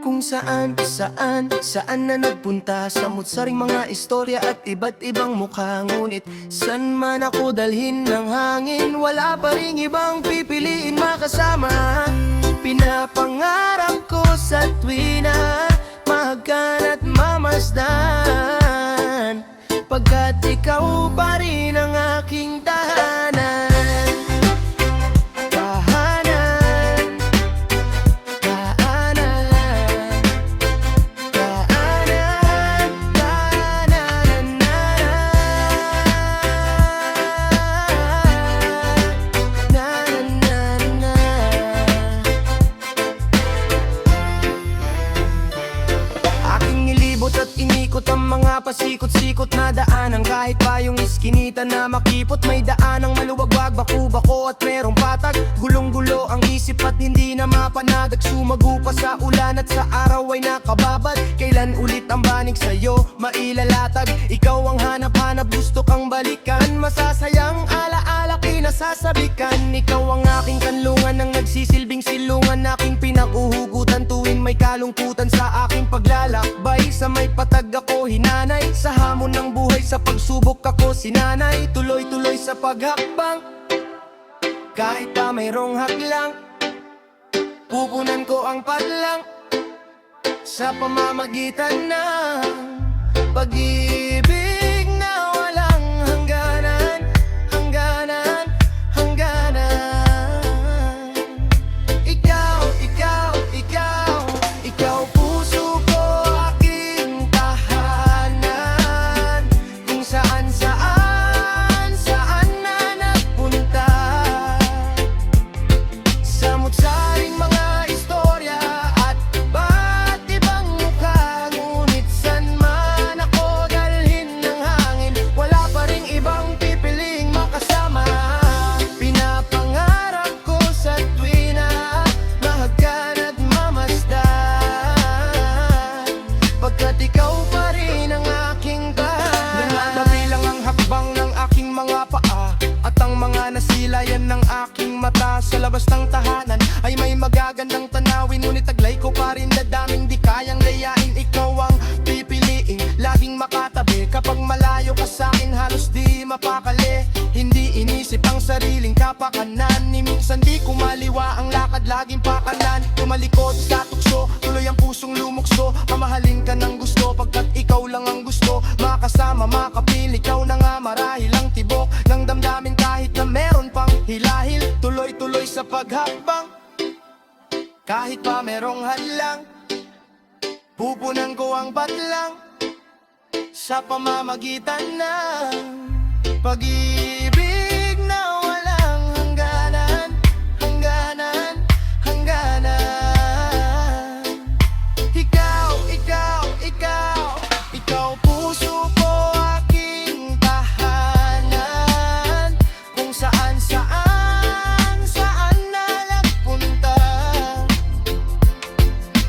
Kung saan na nagpunta, samut-saring mga istorya at iba't ibang mukha. Ngunit san man ako dalhin ng hangin, wala pa ring ibang pipiliin makasama. Pinapangarap ko sa tuwina, mahagkan at mamasdan, pagkat ikaw pa rin ang aking tahanan. At inikot ang mga pasikot-sikot na daanan, kahit pa yung iskinita na makipot. May daanang maluwagwag, baku-bako at merong patag. Gulong-gulo ang isip at hindi na mapanagag. Sumagu pa sa ulan at sa araw ay nakababad. Kailan ulit ang banig sa'yo mailalatag? Ikaw ang hanap-hanap, gusto kang balikan. Masasayang ala-ala kinasasabikan. Ikaw ang aking kanlungan, ang nagsisilbing silungan, aking pinakuhugutan tuwing may kalungkutan sa aking paglalakbay. Sa may patag ako hinanay, sa hamon ng buhay, sa pagsubok ako sinanay. Tuloy-tuloy sa paghakbang, kahit pa mayroong hadlang, pupunan ko ang padlang sa pamamagitan ng pag-ibig na walang hangganan, hangganan, hangganan. Ikaw, ikaw, ikaw, ikaw puso ko, aking tahanan. Kung saan na nagpunta, samut-saring mga istorya at iba't ibang mukha. Ngunit san man ako dalhin ng hangin, wala pa ring ibang pipiling makasama. Pinapangarap ko sa tuwina, mahagkan at mamasdan, pagkat ikaw pa rin ang aking tahanan. Nabilang ang hakbang ng aking mga paa at ang mga nasilayan ng aking mata. Sa labas ng tahanan ay may magagandang tanawin, ngunit taglay ko pa rin dadaming di kayang layain. Ikaw ang pipiliin, laging makatabi. Kapag malayo ka sa'kin, halos di mapakali. Hindi inisip ang sariling kapakanan, ni minsan di kumaliwa ang lakad, laging pakanan. Tumalikod sa tukso, tuloy ang pusong lumukso. Mamahalin ka ng gusto, pagkat ikaw lang ang gusto makasama, makapil. Ikaw na nga marahil ang tibok ng damdamin, kahit na meron pang hilahil. Tuloy-tuloy sa paghakbang, kahit pa merong hadlang, pupunan ko ang badlang sa pamamagitan ng pag-ibig na walang hangganan, hangganan, hangganan. Ikaw, ikaw, ikaw, ikaw puso ko, aking tahanan. Kung saan na nagpunta,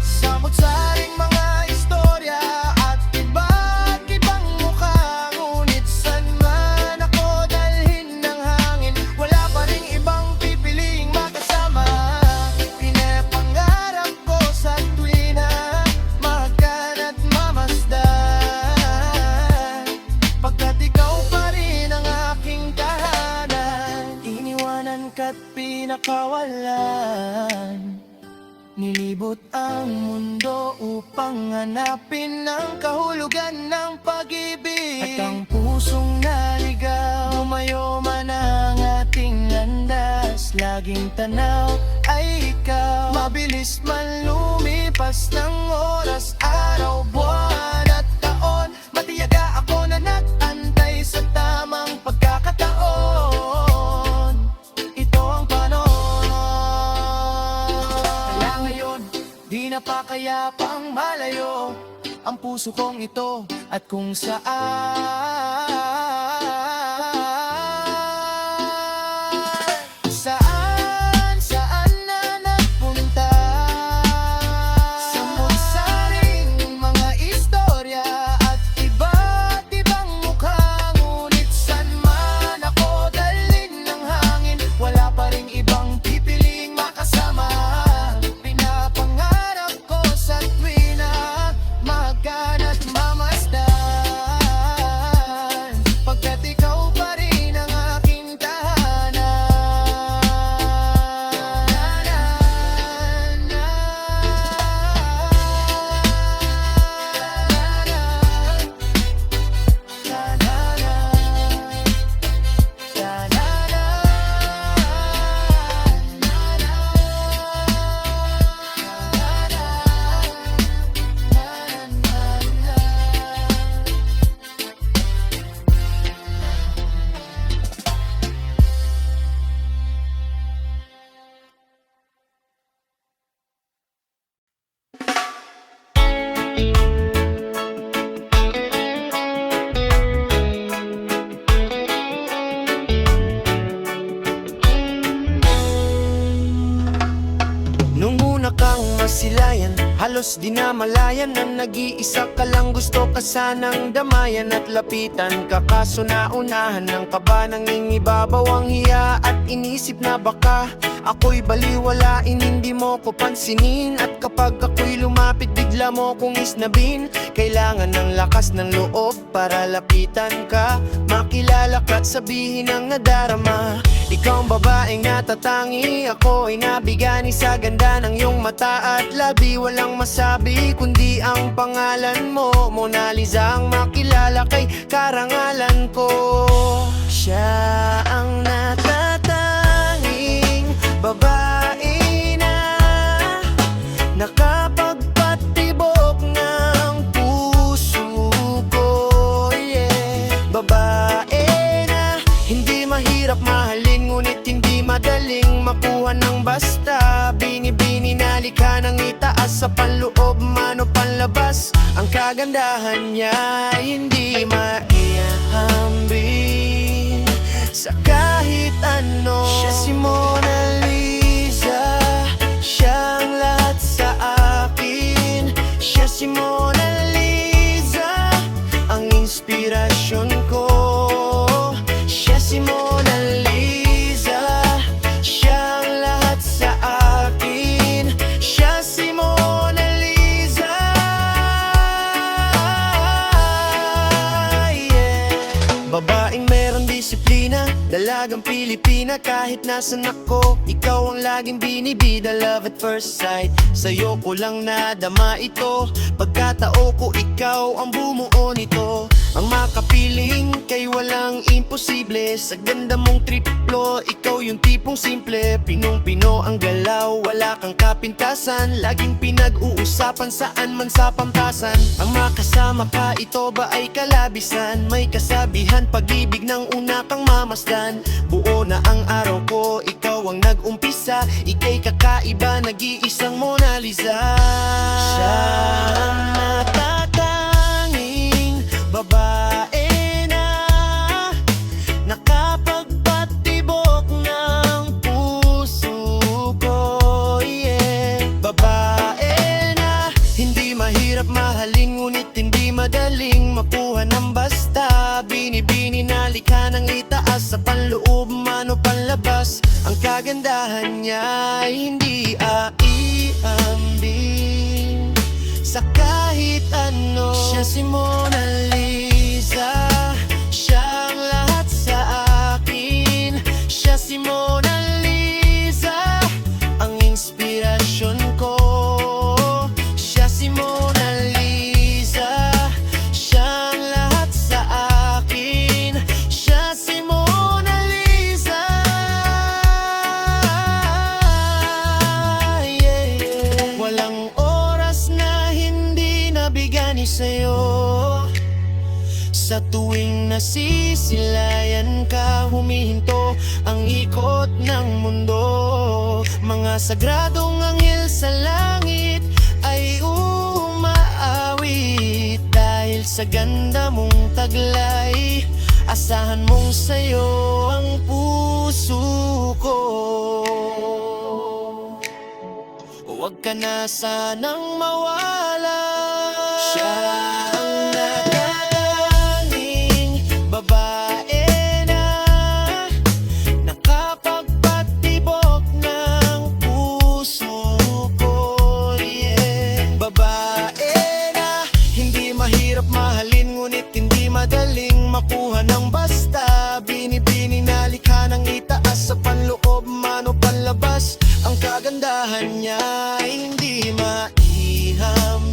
samut-saring mga istorya at iba't ibang mukha. Ngunit san man ako dalhin ng hangin, wala pa ring ibang pipiliing makasama. Pinapangarap ko sa tuwina, mahagkan at mamasdan, pagkat ikaw pa rin ang aking tahanan. Iniwanan ka't pinakawalan, nilibot ang mundo upang hanapin ang kahulugan ng pag-ibig. At ang pusong naligaw, lumayo man ang ating landas, laging tanaw ay ikaw. Mabilis man lumipas ng oras, araw, buwan at taon, matiyaga ako na nag-antay sa tamang pagkakataon. Ito ang panahon, kaya ngayon di na pa kaya pang malayo ang puso kong ito. At kung saan na nagpunta, samut-saring mga istorya at iba't ibang mukha. Ngunit san man ako dalhin ng hangin, wala pa ring ibang pipiling makasama. Pinapangarap ko sa tuwing kang masilayan, halos di na malayan na nag-iisa ka lang, gusto ka sanang damayan at lapitan ka, kaso naunahan ng kaba, nangingibabaw ang hiya at inisip na baka ako'y baliwalain, hindi mo ko pansinin. At kapag ako'y lumapit, bigla mo kong isnabin. Kailangan ng lakas ng loob para lapitan ka, makilala ka at sabihin ang nadarama. Ikaw ang babaeng natatangi, ako ay nabigani sa ganda ng iyong mata at labi. Walang masabi kundi ang pangalan mo, Mona Lisa ang makilala kay karangalan ko. Siya ang natatanging babae na nakapagpatibok ng puso ko, yeah. Babae na hindi mahirap mahalin, ngunit hindi madaling makuha ng basta. Binibini na likha ng itaas sa panloob, mano panlabas. Ang kagandahan niya hindi maihahambing sa kahit ano. Siya si Mona Lisa, siyang lahat sa akin. Siya si Mona Lisa, ang inspirasyon ko. Siya si Mona Lisa, siyang lahat sa akin. Siya si Mona Lisa, yeah. Babaeng meron disiplina, dalagang Pilipina, kahit nasan ako, ikaw ang laging binibida. Love at first sight, sa'yo ko lang nadama ito. Pagkatao ko, ikaw ang bumuo nito. Ang makapiling kay walang imposible, sa ganda mong triplo, ikaw yung tipong simple. Pinong-pino ang galaw, wala kang kapintasan, laging pinag-uusapan saan man sa pampasan. Ang makasama ka, ito ba ay kalabisan? May kasabihan, pag-ibig ng una kang mamasdan. Buo na ang araw ko, ikaw ang nag-umpisa. Ika'y kakaiba, nag-iisang Mona Lisa. Siya ang natatanging babae na nakapagpatibok ng puso ko, yeah. Babae na hindi mahirap mahalin, ngunit hindi madaling makuha ng basta. Binibini na likha ng itaas sa panloob, mano panlabas. Ang kagandahan niya ay hindi aiambing sa kahit ano. Siya si Mona Lisa, siyang lahat sa akin. Siya si Mona Lisa, ang inspirasyon ko. Siya si Mona Lisa, siyang lahat sa akin. Siya si Mona Lisa, yeah. Walang oras na hindi nabigani sa'yo. Sa tuwing nasisilayan ka, humihinto ang ikot ng mundo. Mga sagradong anghel sa langit ay umaawit dahil sa ganda mong taglay. Asahan mong sa'yo ang puso ko. Huwag ka na sanang mawala. Siya ang natatanging babae na nakapagpatibok ng puso ko, yeah. Babae na hindi mahirap mahalin, ngunit hindi madaling makuha ng basta. Binibini na likha ng itaas sa panloob, mano panlabas. Ang kagandahan niya ay hindi maihambing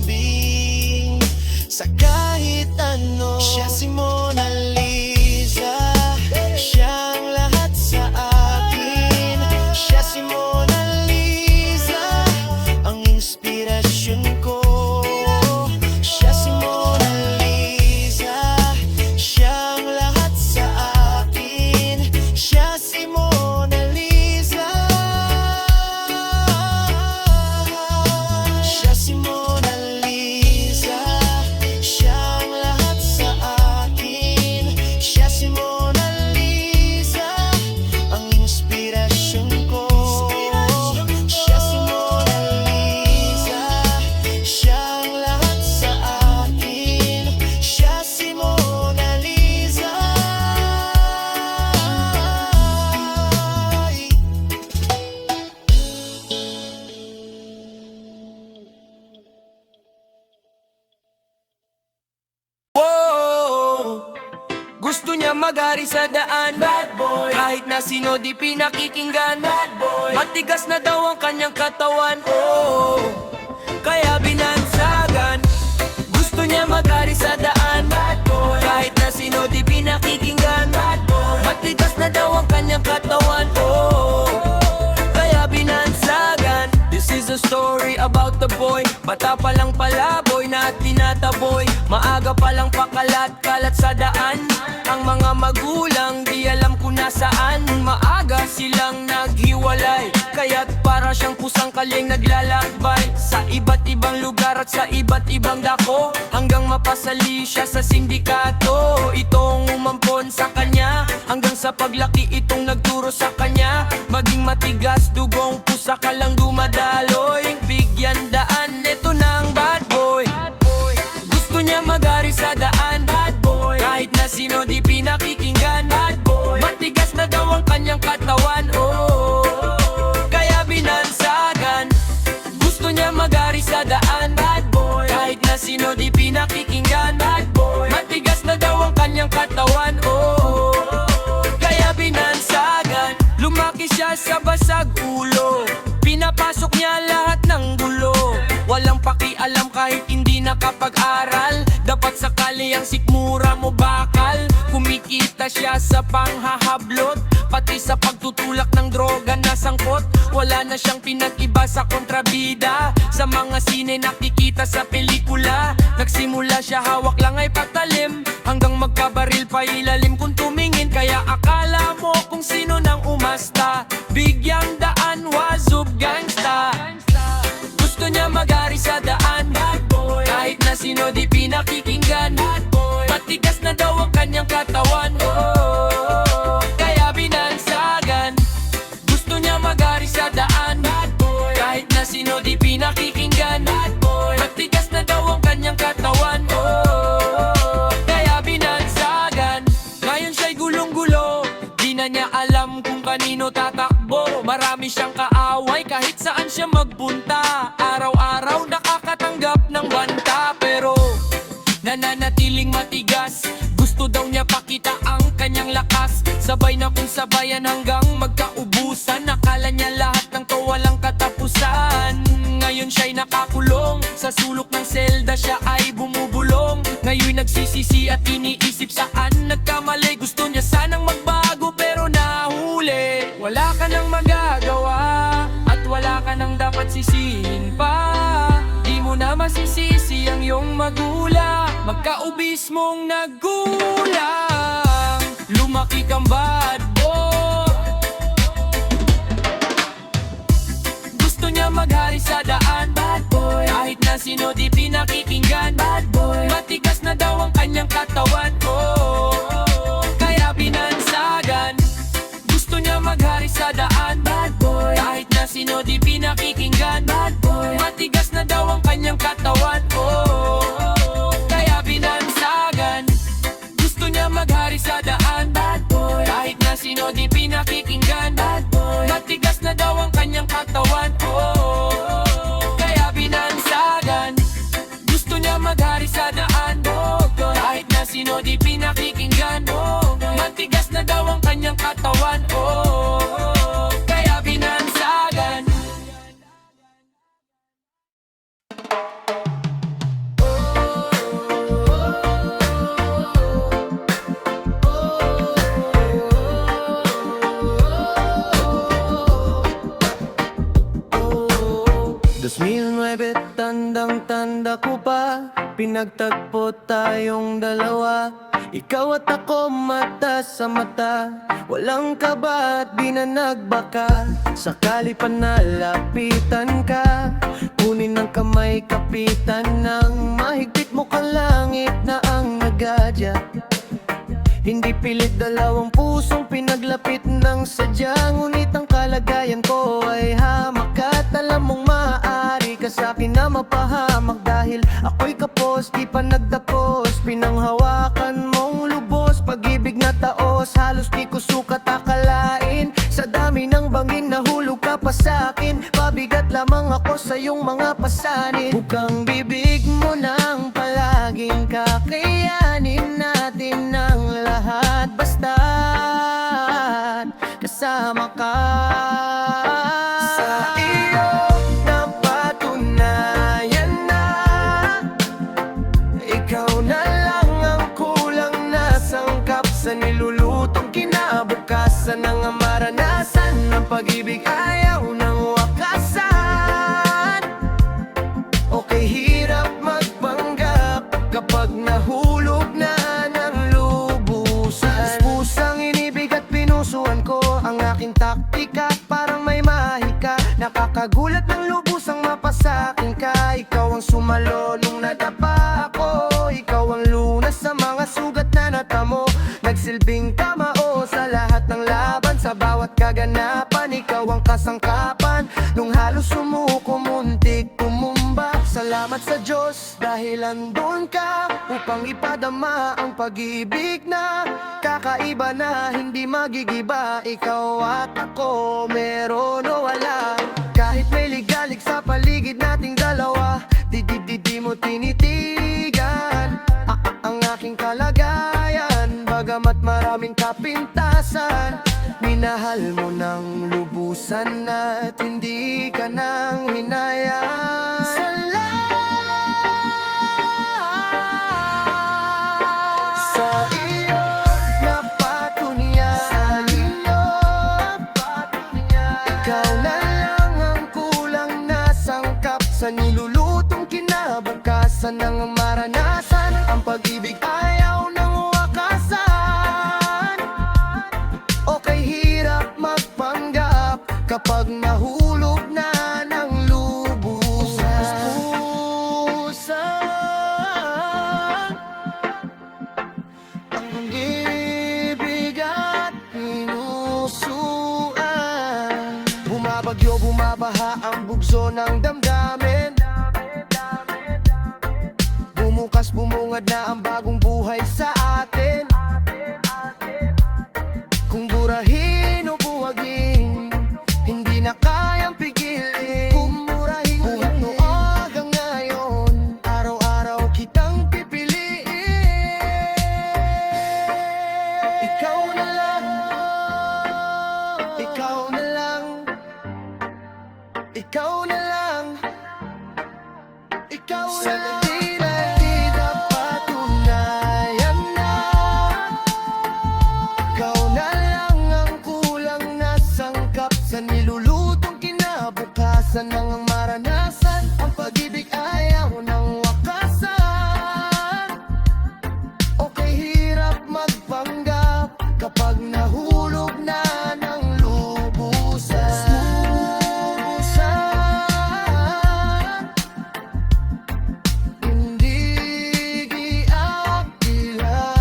sa kahit ano. Siya si Mona Lisa, siyang lahat sa akin. Siya si Mona Lisa, ang inspirasyon ko. Siya si Mona Lisa, siyang lahat sa akin. Siya si Mona Lisa. Gusto niya mag-ari sa daan, bad boy. Kahit na sino di pinakikinggan, bad boy. Matigas na daw ang kanyang katawan, oh, kaya binansagan. Gusto niya mag-ari sa daan, bad boy. Kahit na sino di pinakikinggan, bad boy. Matigas na daw ang kanyang katawan, oh, kaya binansagan. This is a story about the boy. Bata pa lang pala, boy na tinataboy. Maaga pa lang pakalat-kalat sa daan. Ang mga magulang di alam kung nasaan. Maaga silang naghiwalay, kaya't para siyang pusang kaling naglalakbay sa iba't ibang lugar at sa iba't ibang dako, hanggang mapasali siya sa sindikato. Itong umampon sa kanya, hanggang sa paglaki itong nagturo sa kanya. Maging matigas, dugong pusa ka lang dumadaloy. Bigyan daan, eto na ang bad boy. Gusto niya mag-ari sa daan, bad boy. Kahit na sino di pinakikinggan, bad boy. Matigas na daw ang kanyang katawan, oh, kaya binansagan. Gusto niya mag-ari sa daan, bad boy. Kahit na sino di pinakikinggan, bad boy. Matigas na daw ang kanyang katawan, oh, kaya binansagan. Lumaki siya sa basag ulo, pinapasok niya lahat ng gulo. Walang pakialam kahit hindi nakapag-aral. Dapat sakali ang sikmura mo bakal. Kumikita siya sa panghahablot, pati sa pagtutulak ng droga na sangkot. Wala na siyang pinag-iba sa kontrabida. Sa mga sine nakikita sa pelikula. Nagsimula siya hawak lang ay patalim, hanggang magkabaril pa ilalim kung tumingin. Kaya akala mo kung sino nang umasta. Bigyang daan, wazub gangsta. Gusto niya mag-ari sa daan, bad boy. Kahit na sino di pinakikinggan, bad boy. Matigas na daw ang kanyang katawan, oh, kaya binansagan. Gusto niya mag-ari sa daan, bad boy. Kahit na sino di pinakikinggan, bad boy. Matigas na daw ang kanyang katawan, oh, kaya binansagan. Ngayon siya'y gulong-gulo, di na niya alam kung kanino tatakbo. Marami siyang kaaway kahit saan siya magpunta. Araw-araw nakakatanggap ng banta, pero nananatiling matigas. Gusto daw niya pakita ang kanyang lakas. Sabay na kung sabayan hanggang magkaubusan. Nakala niya lahat ng to walang katapusan. Ngayon siya'y nakakulong sa sulok ng selda, siya ay bumubulong. Ngayon nagsisisi at iniisip saan nagkamali. Gusto niya sanang magbago pero nahuli. Wala ka nang magagawa at wala ka nang dapat sisihin pa. Di mo na masisisi ang iyong magulang. Magkaubis mong nagulang, lumaki kang bad boy. Gusto niya maghari sa daan, bad boy. Kahit na sino di pinakikinggan, bad boy. Matigas na daw ang kanyang katawan, oh, kaya binansagan. Gusto niya maghari sa daan, bad boy. Kahit na sino di pinakikinggan, bad boy. Matigas na daw ang kanyang katawan, oh, kaya binansagan. Gusto niya maghari sa daan, bad boy. Kahit na sino di pinakikinggan, bad boy. Matigas na daw ang kanyang katawan, oh, kaya binansagan. Gusto niya maghari sa daan, oh, kahit na sino di pinakikinggan, oh, matigas na daw ang kanyang katawan, oh, kaya binansagan. Tandang-tanda ko pa, pinagtagpo tayong dalawa. Ikaw at ako mata sa mata, walang kaba at di na nagbaka. Sakali pa nalapitan ka, kunin ng kamay kapitan ng mahigpit mo ka langit na ang nagadya. Hindi pilit dalawang pusong pinaglapit ng sadya. Ngunit ang kalagayan ko ay hamak at alam mong maaari ka sa'kin na mapahamak. Dahil ako'y kapos, di pa nagtapos. Pinanghawakan mong lubos, pag-ibig na taos. Halos di ko sukat akalain, sa dami ng bangin nahulog ka pa sa'kin. Pabigat lamang ako sa iyong mga pasanin. Bukang bibig mo nang palaging kakayanin natin ang lahat. Basta't kasama ka. Sa iyo napatunayan na ikaw na lang ang kulang na sangkap sa nilulutong kinabukasan ng maranasan ng pag-ibig ayaw ng wakasan. Okay, hirap magpanggap kapag nahulog na ng lubusan. Pusang inibig at pinusuan ko ang aking taktika, parang may mahika. Nakakagulat ng lubusang mapasakin ka. Ikaw ang sumalo nung nadapa ako, ikaw ang lunas sa mga sugat na natamo. Nagsilbing kamao sa lahat ng laban, sa bawat kaganapan. Ikaw ang kasangkapan nung halos sumuko, muntik tumumba. Salamat sa Diyos dahil andun ka upang ipadama ang pag-ibig na kakaiba na hindi magigiba. Ikaw at ako, meron o wala. Kahit may ligalig sa paligid nating dalawa, di mo tinitigan ang aking kalagayan. Bagamat maraming kapintasan, minahal mo ng lubusan at hindi ka nang hinayang. Sa iyo napatunayan, ikaw na lang ang kulang na sangkap sa nilulutong kinabukasan ng maranasan. Ang pag-ibig ayaw ng wakasan. Okay, hirap magpanggap kapag nahulog na ng lubusan. Ang ibig at pinusuan. Bumabagyo, bumabaha ang bugso ng damdamin. Bumukas, bumungad na ang bagong buhay sa atin. Kung burahin o buwagin, hindi na kayang pigilin. Kumurahin buhat noon hanggang ngayon, araw-araw kitang pipiliin. Ikaw na lang, ikaw na lang, ikaw na lang, ikaw na lang. Sa nilulutong kinabukasan ng maranasan, ang pag-ibig ayaw ng wakasan. Okay, hirap magpanggap kapag nahulog na ng lubusan. Hindi giyak ilasuhan.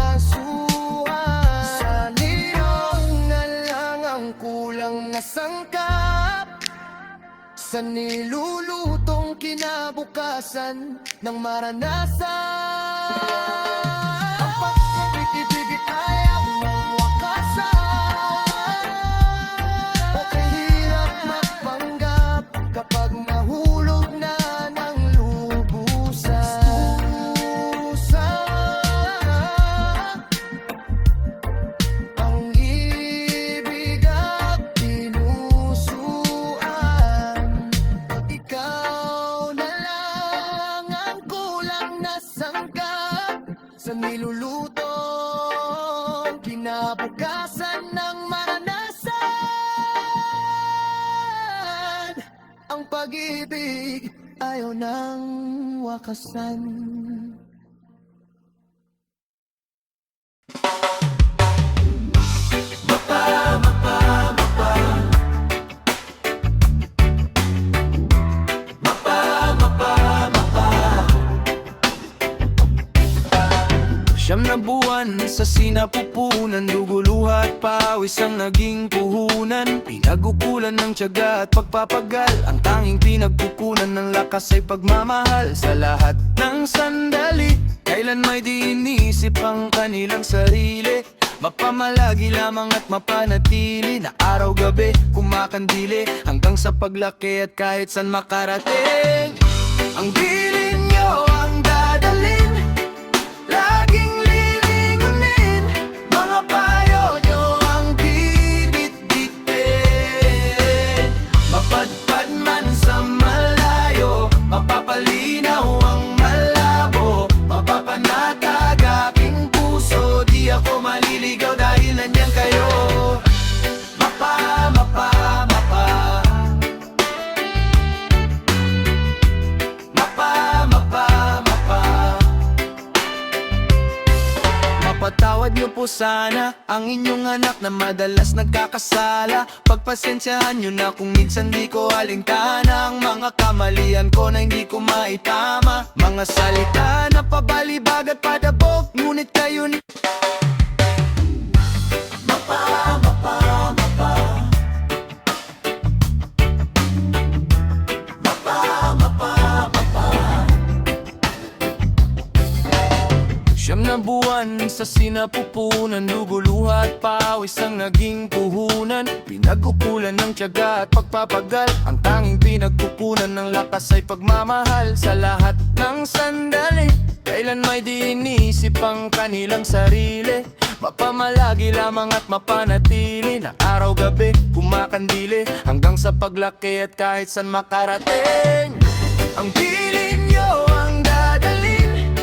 Sa niyong na lang ang kulang na sangkap sa nilulutong kinabukasan ng maranasan. Ang pag-ibig ayaw ng wakasan. Okay, hirap magpanggap kapag nahulog na ng lubusan. Ang ibig at pinusuan. Ikaw na lang ang kulang na sangkap sa nilulutong kinabukasan ng maranasan. Ang pag-ibig ayaw ng wakasan. Siyam na buwan sa sinapupunan, dugo, luha at pawis ang naging puhunan. Pinagukulan ng tiyaga at pagpapagal, ang tanging pinagkukunan ng lakas ay pagmamahal. Sa lahat ng sandali, kailan may di inisip ang kanilang sarili. Mapamalagi lamang at mapanatili na araw-gabi kumakandili hanggang sa paglaki at kahit saan makarating. Ang bilin nyo ang dadalin, laging lilingunin, mga payo nyo ang bibit-bitin. Mapadpad man sa malayo, mapapalinaw ang malabo, mapapanatag aking puso, di ako maliligaw dahil nandiyan kayo. Mapa, mapa, mapa, mapa, mapa, mapa. Mapatawad niyo po sana ang inyong anak na madalas nagkakasala. Pagpasensyahan niyo na kung minsan di ko alintana ang mga kamalian ko na hindi ko maitama. Mga salita na pabalibag at padabog, ngunit kayo ni mapa, mapa, mapa, mapa, mapa, mapa. Siyam na buwan sa sinapupunan, luguluha at pawis ang naging puhunan. Pinagkukulan ng tiyaga at pagpapagal, ang tanging pinagkukunan ng lakas ay pagmamahal. Sa lahat ng sandali, kailan may di inisip ang kanilang sarili. Mapamalagi lamang at mapanatili na araw-gabi kumakandili hanggang sa paglaki at kahit saan makarating. Ang bilin nyo ang dadalin,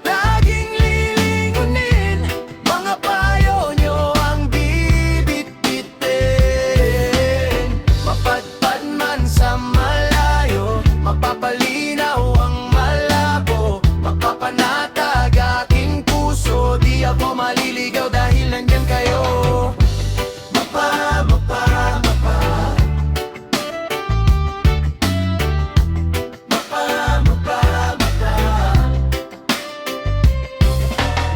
laging lilingunin, mga payo nyo ang bibit-bitin. Mapadpad man sa malayo, mapapalinaw ang malabo, mapapanatag aking puso, di ako maliligaw dahil nandiyan kayo. Mapa, mapa, mapa, mapa, mapa, mapa.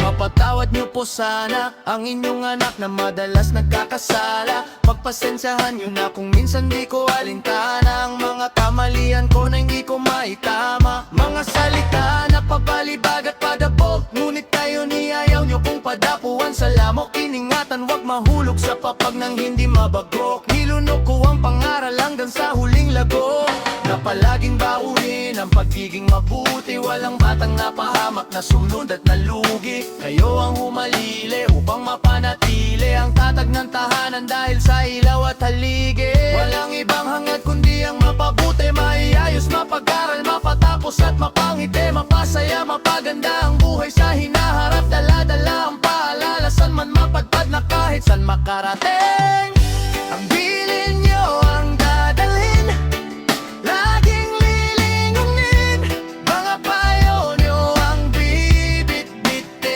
Mapatawad niyo po sana ang inyong anak na madalas nagkakasala. Pagpasensyahan niyo na kung minsan di ko alintana ang mga kamalian ko na hindi ko maitama. Mga salita na pabalibag at padabog, ngunit kayo niyayaw niyo kung padapuan sa lamok. Iningatan, wag mahulog sa papag ng hindi mabagok. Nilunok ko ang pangaral hanggang sa huling lago, na palaging baunin ang pagiging mabuti. Walang batang napahamak na sunod at nalugi. Kayo ang humalili upang mapanatili ang tatag ng tahanan dahil sa ilaw at haligi. Walang ibang hangad kundi ang mapabuti, maiayos, mapag-aral, mapatapos at mapangiti, mapasaya, mapaganda ang buhay sa hinaharap. Dala-dala ang paalala, san man mapadpad na kahit san makarating. Ang bilin nyo ang dadalhin, laging lilingunin, mga payo nyo ang bibit-bitin.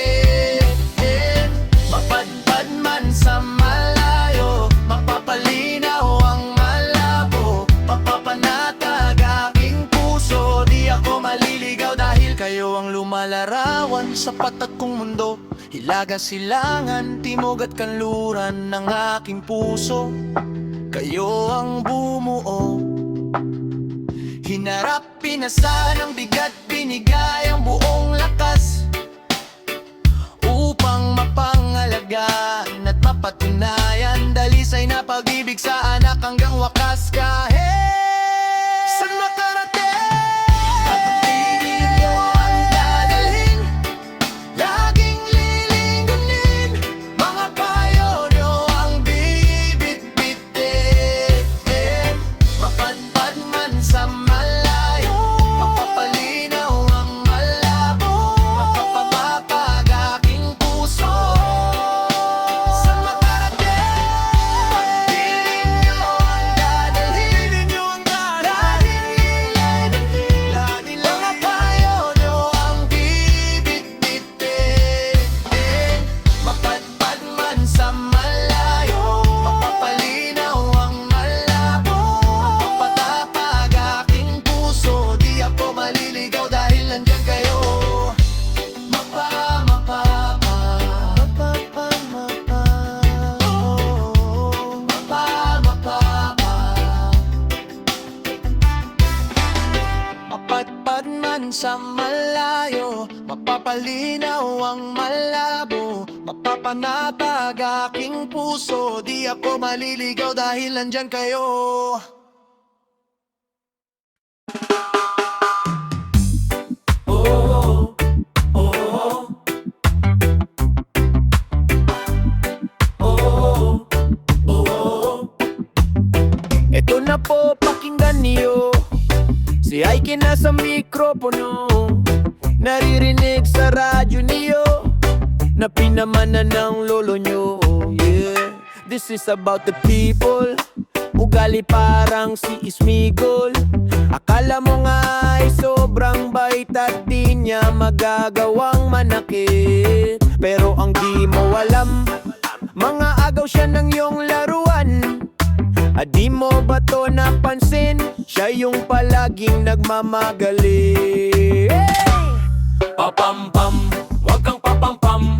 Mapadpad man sa malayo, mapapalinaw ang malabo, mapapanatag aking puso, di ako maliligaw dahil kayo ang lumalarawan sa patat kong mundo. Hilaga, silangan, timog at kanluran ng aking puso. Kayo ang bumuo, hinarap, pinasa ng bigat, binigay ang buong lakas upang mapangalagaan at mapatunayan dalisay na pag-ibig sa anak hanggang wakas. Kahit saan makarating, at pili nyo ang dadalhin, laging lilingunin, mga payo nyo ang bibit-bitin. Mapadpad man sa malayo, mapapalinaw ang malabo, mapapababag aking puso. Saan makarating, pagpili nyo ang dadalhin, dyan sa malayo, mapapalinaw ang malabo, mapapanatag aking puso. Di ako maliligaw dahil nandyan kayo. Eto na po, pakinggan niyo, si Ike nasa mikropono. Naririnig sa radyo niyo na pinamana ng lolo nyo. Yeah, this is about the people. Ugali parang si Ismigol. Akala mo nga ay sobrang bait at di niya magagawang manakit. Pero ang di mo alam, mga agaw siya ng iyong laruan. Di mo ba to napansin? Siya yung palaging nagmamagaling. Hey! Papampam, wag kang papampam.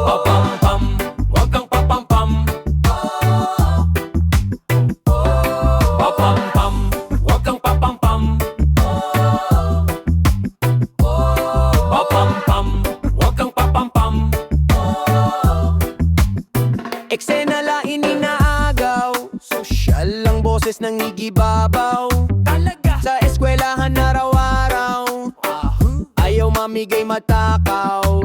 Papampam, wag kang papampam. Papampam, wag kang papampam. Papampam, wag kang papampam. Eksena lain inaagaw, sosyal ang boses ng igibabaw. Talaga sa eskwelahan araw-araw, ayaw mamigay matakaw.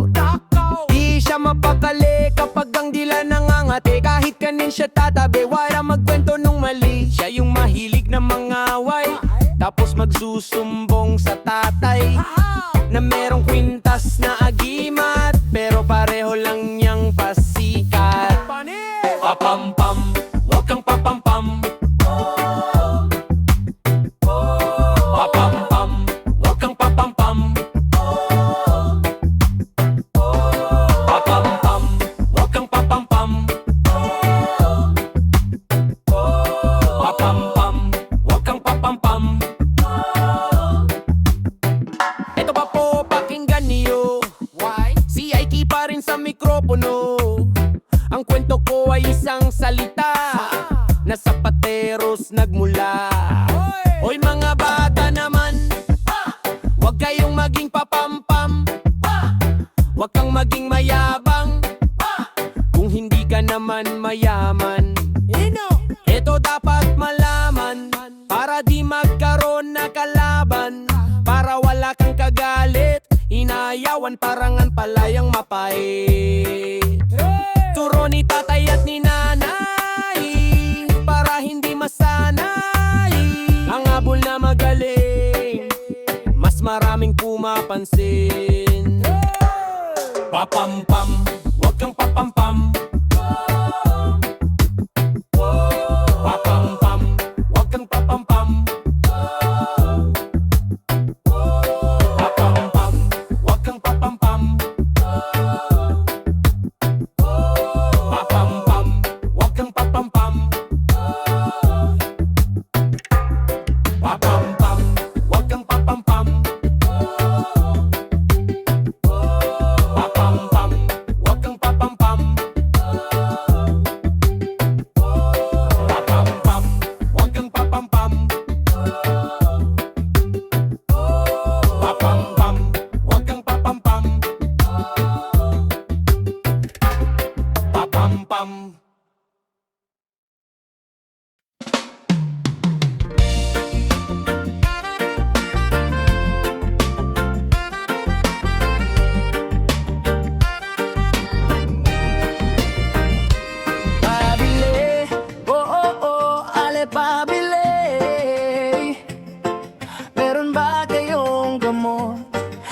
Di siya mapakali kapag ang dila nangangati. Kahit kanin siya tatabi, wala magkwento nung mali. Siya yung mahilig na mangaway, tapos magsusumbong sa tatay na merong kwintas na agimat, pero pareho lang niyang pasikat. Papampam, wag kang papampam. Papampam, wag kang papampam. Papampam, wag kang papampam. Papampam, wag kang papampam. Ito pa po, pakinggan niyo. Si Ike pa rin sa mikropono. Ang kwento ko ay isang salita na sa pateros nagmula. Hoy mga bata naman, wag kayong maging papampam. Wag kang maging mayabang kung hindi ka naman mayaman. Ito dapat malaman para di magkaroon na kalaban, para wala kang kagalit, inayawan parangan palayang mapait. Turo ni tatay at ni nanay para hindi masanay. Ang habol na magaling, mas maraming pumapansin. Papampam, wag kang papampam. Papampam, wag kang papampam. Papampam, wag kang papampam. Papampam, wag kang papampam. Papampam, wag kang papampam. Papampam, wag kang papampam. Papampam, wag kang papampam. Papampam, wag kang papampam. Papampam. Pabili, ale pabili. Meron ba kayong gamot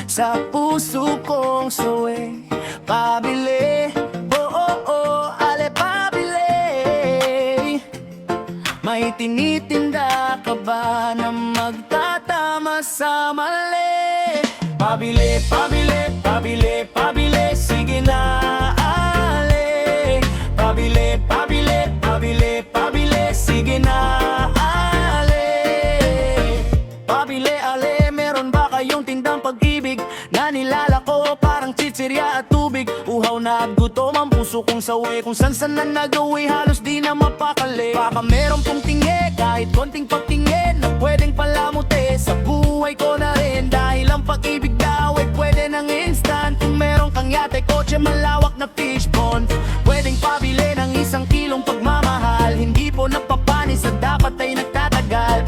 sa puso kong suwi? Pabili, ale pabili. May tinitinda ka ba na magtatama sa mali? Pabili, pabili, pabili, pabili. Sige na, ale. Pabili, pabili, pabili, pabili. Sige na, ale. Pabili, ale. Meron ba kayong tindang pag-ibig na nilalako parang tsitsirya at tubig? Uhaw na at gutom ang puso kong sawi, kung san-san na nagawi halos di na mapakali. Baka meron pong tingi, kahit konting pagtingin, na pwedeng pala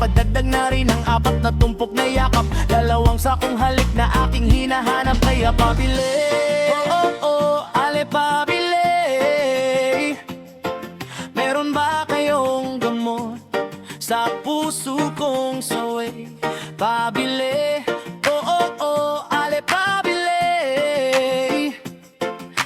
Padagdag na rin ang 4 na tumpok na yakap, 2 sakong halik na aking hinahanap. Kaya pabili, ale pabili. Meron ba kayong gamot sa puso kong saway? Pabili, ale pabili.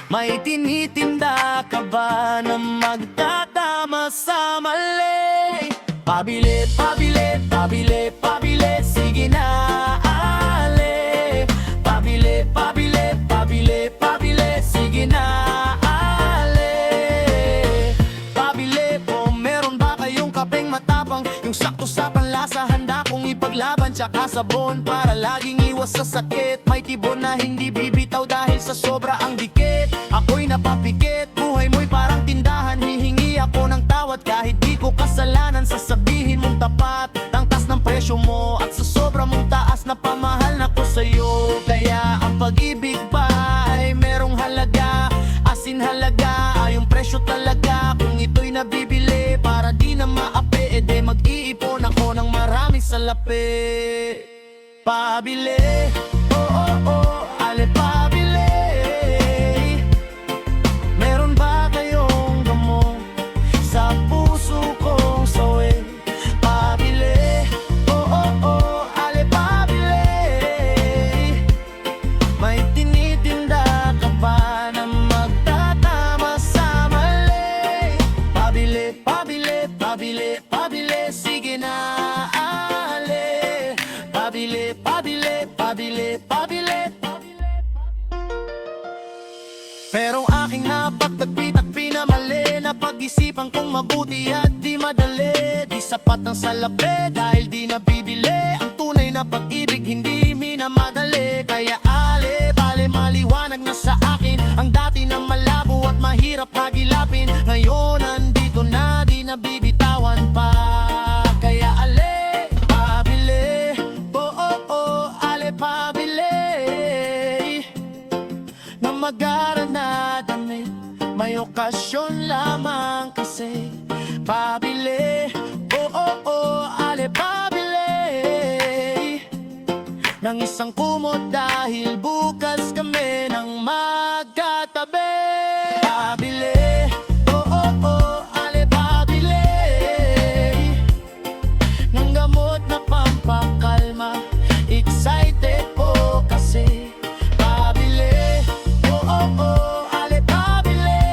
May tinitinda ka ba na magtatama sa mali? Pabili, pabili, pabili, pabili, sige na, ale. Pabili, pabili, pabili, pabili, sige na, ale. Pabili po, meron ba kayong kapeng matapang? Yung sakto sa panlasa, handa kong ipaglaban. Tsaka sabon para laging iwas sa sakit. May tibon na hindi bibitaw dahil sa sobra ang dikit. Ako'y napapikit, buhay mo'y parang tindahan. Hihingi ako ng tawad kahit di ko kasalanan. Sasabihin mong tapat, tangtas ng presyo mo. At sa sobra mong taas na pamahal na ko sa'yo. Kaya ang pag-ibig ba ay merong halaga? Asin halaga, yung presyo talaga. Kung ito'y nabibili para di na maapi, ede mag-iipon ako ng marami salapi. Pabili, ale pabili. Meron ba kayong gamot sa puso kong sawi? Pabili, ale pabili. May tinitinda ka ba na magtatama sa mali? Pabili, pabili, pabili, pabili, sige na, ale. Pabili, pabili, pabili, pabili. Pero aking napagtagpi-tagpi na mali, napag-isipan kong mabuti at di madali. Di sapat ang salapi dahil di nabibili. Ang tunay na pag-ibig hindi minamadali. Kaya ale, bale maliwanag na sa akin ang dati na malabo at mahirap hagilapin. Ngayon nandito na, di nabibitawan pa. Kaya ale, pabili, ale pabili. Na magara na damit, may okasyon lamang kasi. Pabili, ale pabili. Nang isang kumot dahil bukas kami nang magkatabi. Pabili, ale pabili. Ng gamot na pampakalma, excited po kasi. Pabili, ale pabili.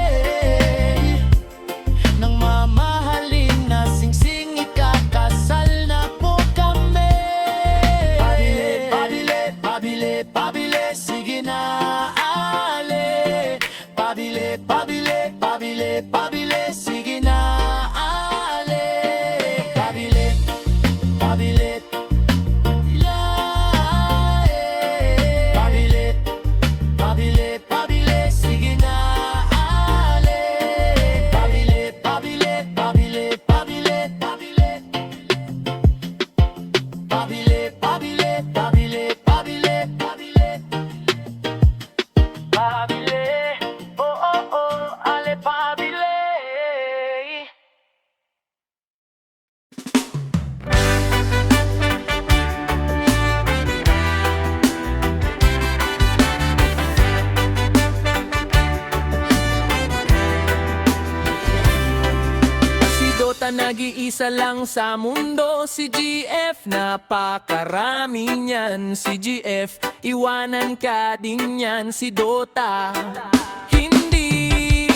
Nang mamahalin na singsing, ikakasal na po kami. Pabili, pabili, pabili, pabili, sige na, ale. Pabili, pabili, pabili, pabili, sige na, ale. Pabili, pabili, pabili, pabili, pabili, sige na, ale. Pabili, pabili, pabili, pabili, pabili. Pabili, pabili, pabili, pabili, pabili. Pabili, ale pabili. Si Dota nag-iisa lang sa mundo. Si GF napakarami niyan. Si GF iwanan ka din yan. Si Dota hindi.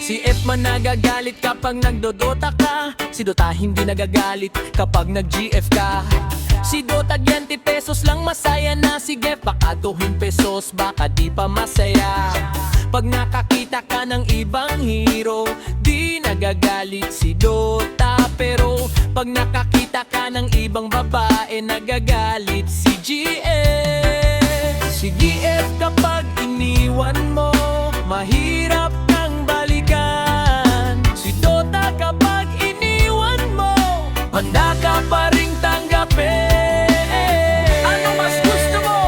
Si F man nagagalit kapag nagdodota ka. Si Dota hindi nagagalit kapag nag-GF ka. Si Dota 20 pesos lang masaya na. Si GF baka 2 pesos baka di pa masaya. Pag nakakita ka ng ibang hero, di nagagalit si Dota. Pero pag nakakita ka ng ibang babae, nagagalit si GF. Si GF kapag iniwan mo, mahirap kang balikan. Si Dota kapag iniwan mo, handa ka pa ring tanggapin. Ano mas gusto mo?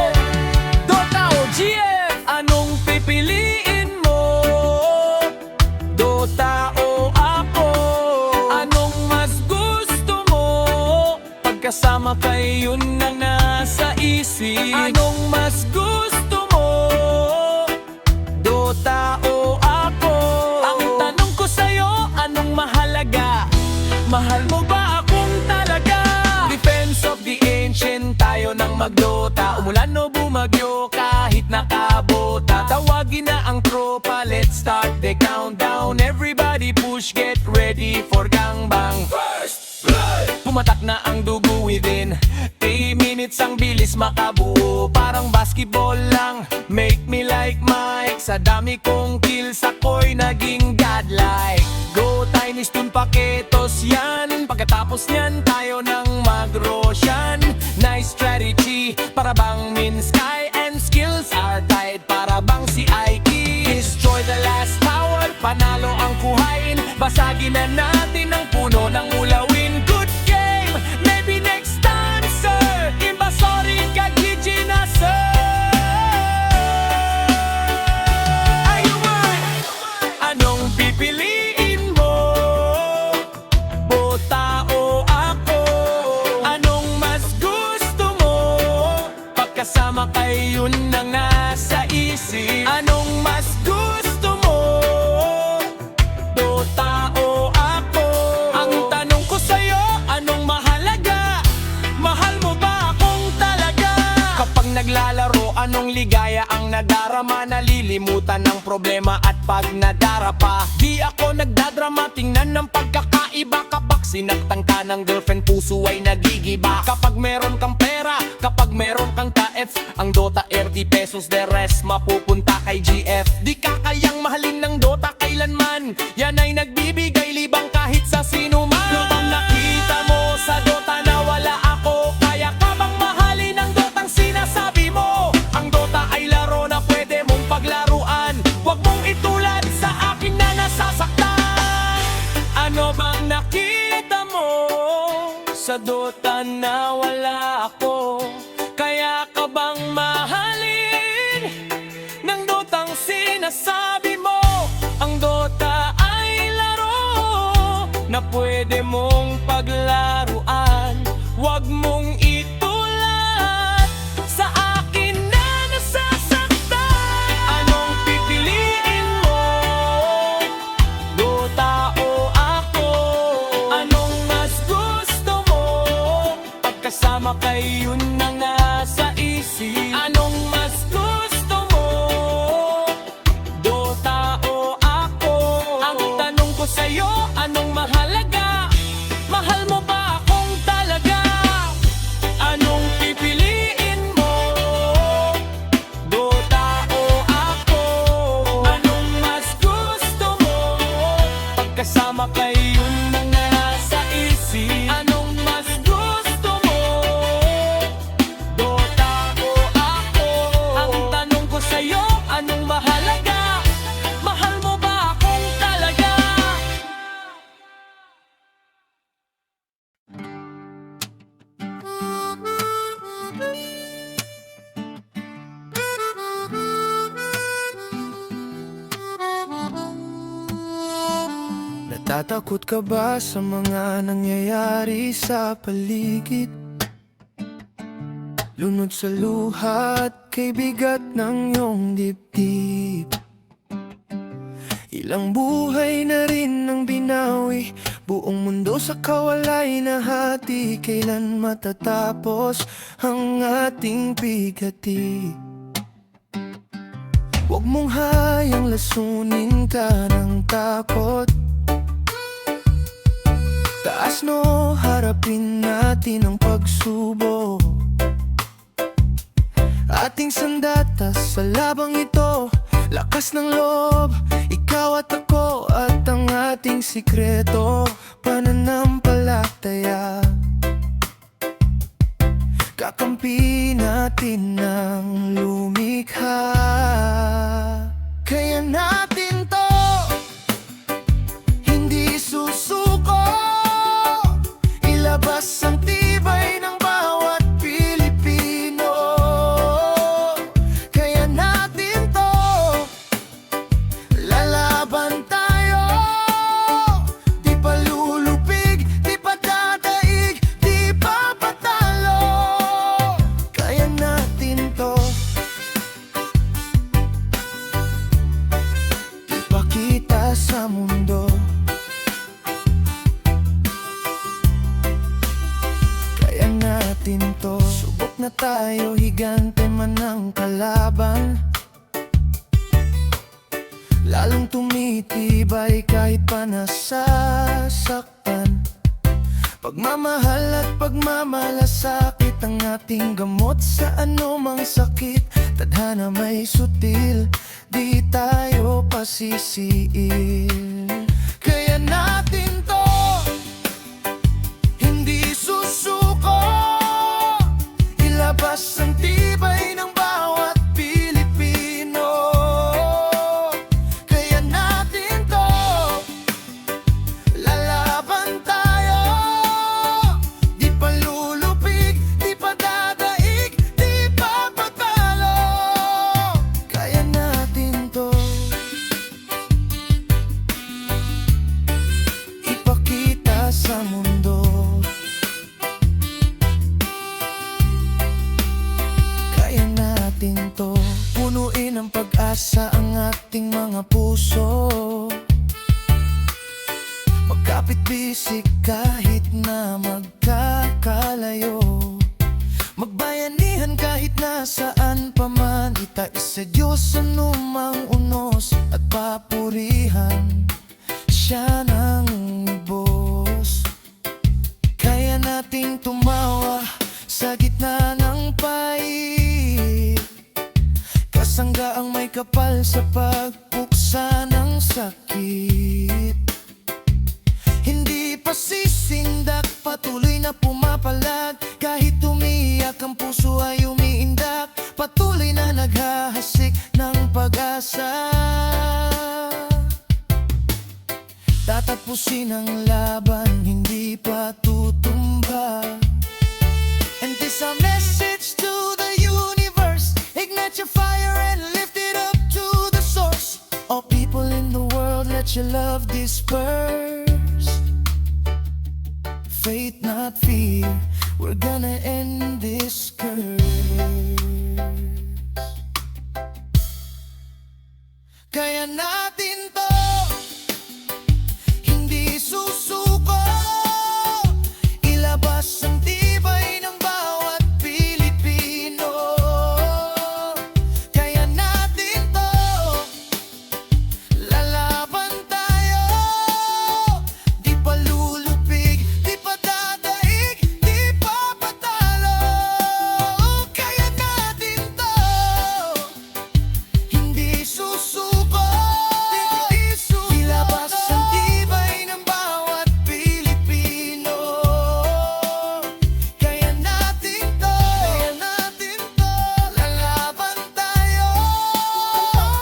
Dota o GF? Anong pipiliin mo? Dota o ako? Anong mas gusto mo? Pag Pagkasama kay yun na nasa isip. Anong mas gusto mo? Dota o ako? Ang tanong ko sa'yo, anong mahalaga? Mahal mo ba akong talaga? Defense of the ancient, tayo nang magdota. Umulan o bumagyo, kahit nakabota. Tawagin na ang tropa, let's start the countdown. Everybody push, get ready for gangbang. First blood! Pumatak na ang dugo within 3 minutes, ang bilis makabuo. Parang basketball lang, make me like Mike. Sa dami kong kills, ako'y naging godlike. Go Tiny Stone Paketos yan. Pagkatapos niyan, tayo nang mag-Roshan. Nice strategy, para bang Min Sky. And skills are tight, para bang si Aiki. Destroy the last tower, panalo ang kuhain. Basagin na natin ang puno ng ulawin. Good game, maybe next time sir. Invasori ka Gigi na sir. Ayun, anong pipiliin mo? Bota o ako? Anong mas gusto mo? Pagkasama kay yun na nasa isip. Anong mas gusto mo? Dota o ako? Ang tanong ko sa'yo, anong mahalaga? Mahal mo ba akong talaga? Kapag naglalaro, anong ligaya ang nadarama? Nalilimutan ng problema at pag nadarapa. Di ako nagdadrama, tingnan ng pagkakaiba. Kapag sinaktan ka ng girlfriend, puso ay nagigiba. Kapag meron kang pera, kapag meron kang ka-F, ang Dota 30 pesos, the rest mapupunta kay GF. Di ka kayang mahalin ng Dota kailanman, yan ay nagbibigay libang kahit sa sino man. Kung nakita mo sa Dota na wala ako, kaya ka bang mahalin ang Dotang sinasabi mo? Ang Dota ay laro na pwede mong paglaruan, huwag mong itulad sa akin na nasasaktan. Ano bang nakita mo sa Dota na wala ako? Kaya ka bang mahalin ng Dotang sinasabi mo? Ang Dota ay laro na pwede mong paglaruan, huwag mong itulad sa akin na nasasaktan. Anong pipiliin mo? Dota o ako? Anong mas gusto mo? Pagkasama kay yun na nasa isip. Anong mas gusto mo? Dota o ako? Ang tanong ko sa'yo, anong mahalaga? Mahal mo ba akong talaga? Anong pipiliin mo? Dota o ako? Anong mas gusto mo? Pagkasama kay yun na nasa isip. Anong mas gusto mo? Dota o ako? Ang tanong ko sa'yo, anong mahalaga? Mahal mo ba akong talaga? Natatakot ka ba sa mga nangyayari sa paligid? Lunod sa luha at kay bigat ng iyong dibdib. Ilang buhay na rin ang binawi, buong mundo sa kawalay na hati. Kailan matatapos ang ating bigati? Huwag mong hayang lasunin ka ng takot. Taas no, harapin natin ang pagsubok. Ating sandata sa labang ito, lakas ng loob, ikaw at ako. At ang ating sikreto, pananampalataya. Kakampi natin ng lumikha. Kaya natin to, hindi susuko. Ilabas ang tibay ng bawat Pilipino. Kaya natin to, lalaban tayo. Di pa lulupig, di pa dadaig, di pa patay. natin to. Subok na tayo, higante man ang kalaban. Lalong tumitibay kahit pa nasasaktan. Pagmamahal at pagmamalasakit ang ating gamot sa anumang sakit. Tadhana may sutil, di tayo pasisiil. Kaya natin to, hindi susuko. Ilabas ang tibay ng bawat Pilipino. Kaya natin to, lalaban tayo. Di pa lulupig, di pa dadaig, di pa patalo. Kaya natin to, ipakita sa mundo. Kaya natin to, punuin ng pag-asa ang ating mga puso. Magkapit-bisik kahit na magkakalayo. Magbayanihan kahit nasaan pa man. Itais sa Diyos anumang unos at papurihan. Siya nang boss. Kaya nating tumawa sa gitna ng pait. Kasangga ang may kapal sa pagpuksa ng sakit. Hindi pa sisindak, patuloy na pumapalag. Kahit umiyak ang puso ay umiindak. Patuloy na naghahasik ng pag-asa. Tatapusin ang laban, hindi pa tutumba. And this a message to the universe. Ignite your fire and lift it up to the source. All people in the world, let your love disperse. Faith, not fear, we're gonna end this curse. Kaya natin to, hindi susuko. Ilabas ang tibay ng bawat Pilipino. Kaya natin to, lalaban tayo. Di pa lulupig, di pa dadaig, di pa patalo. Kaya natin to, hindi susuko. Ilabas ang tibay ng bawat Pilipino. Kaya natin to, lalaban tayo.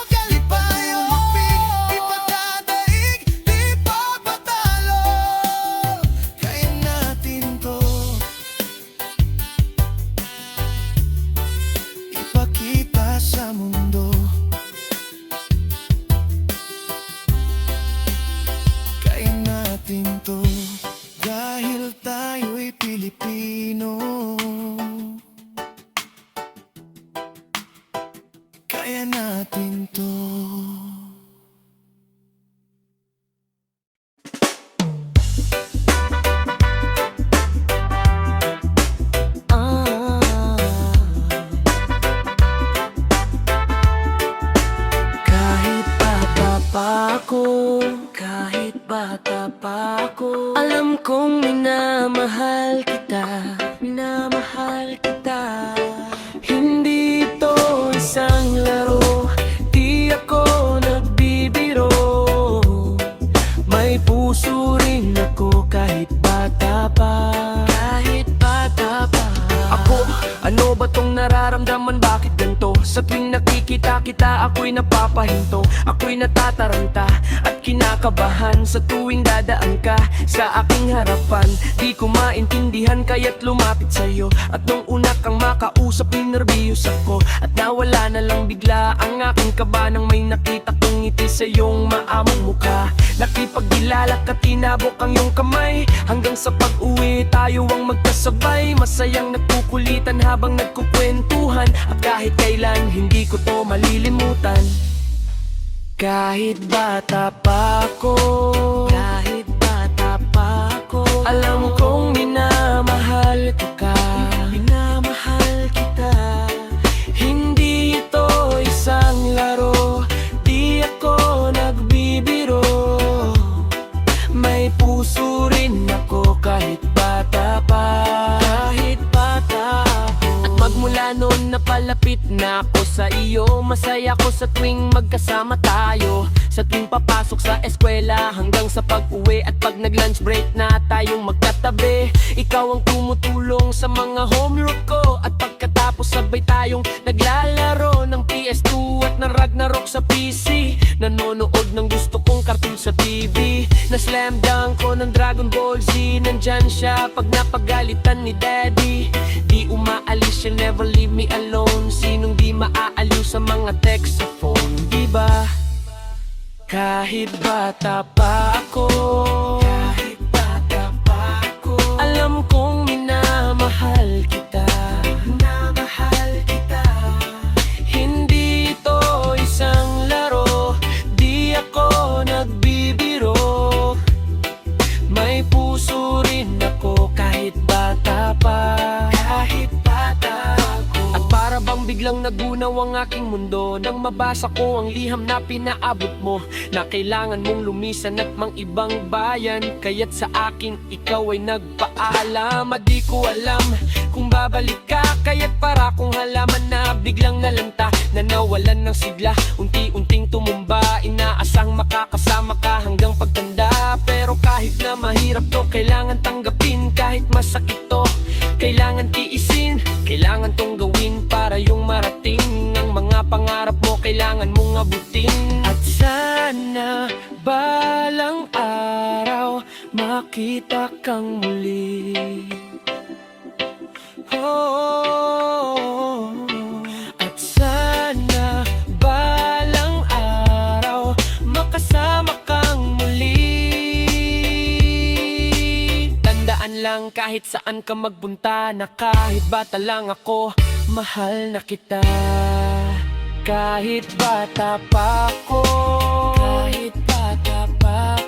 Di pa lupig, di pa dadaig, di pa patalo. Kaya natin to, ipakita sa mundo. Kaya natin to, dahil tayo'y Pilipino. Kaya natin to. Kahit bata pa ako, kahit bata pa ako, alam kong minamahal kita, minamahal kita. Hindi ito isang laro, di ako nagbibiro. May puso rin ako kahit bata pa, kahit bata pa. Ako, ano ba tong nararamdaman, bakit ganito? Sa tuwing nakikita kita, ako'y napapahinto. Ako'y natataranta at kinakabahan sa tuwing dadaan ka sa aking harapan. Di ko maintindihan kaya't lumapit sa'yo. At nung una kang makausap, ninervyos ako. At nawala na lang bigla ang aking kaba nang may nakita kong ngiti sa iyong maamong mukha. Nakipagkilala ka, tinabok ang iyong kamay. Hanggang sa pag-uwi, tayo ang magkasabay. Masayang nagkukulitan habang nagkukwentuhan. At kahit kailan, hindi ko to malilimutan. Kahit bata pa ako, alam kong minamahal ko ka, Simula noon napalapit na ako sa iyo. Masaya ko sa tuwing magkasama tayo, sa tuwing papasok sa eskwela hanggang sa pag-uwi at pag nag-lunch break na tayong magkatabi. Ikaw ang tumutulong sa mga homework ko, at pagkatapos sabay tayong naglalaro ng PS2 at ng Ragnarok sa PC. Nanonood ng gusto kong cartoon sa TV. Na slam dunk ko ng Dragon Ball Z, nandyan siya pag napagalitan ni Daddy. Di umaalis siya, never leave me alone. Sinong di maaaliw sa mga text sa phone, diba? Kahit bata pa ako, alam kong minamahal kita, Hindi ito isang laro, di ako nagbibiro. May puso rin ako kahit bata pa, At para bang biglang nagunaw ang aking mundo nang mabasa ko ang liham na pinaabot mo, na kailangan mong lumisan at mang ibang bayan. Kaya't sa akin ikaw ay nagpaalam. At di ko alam kung babalik ka, kaya't para kong halaman na biglang nalanta, na nawalan ng sigla, unti-unting tumumba. Inaasang makakasama ka hanggang pagtanda. Pero kahit na mahirap to, kailangan tanggapin. Kahit masakit to, kailangan tiisin. Kailangan tong gawin para yung marating. Ang mga pangarap mo kailangan mong abutin. At sana balang araw makita kang muli. Oh, at sana balang araw makasama kang muli. Tandaan lang kahit saan ka magpunta, na kahit bata lang ako, mahal na kita. Kahit bata pa ako, kahit bata pa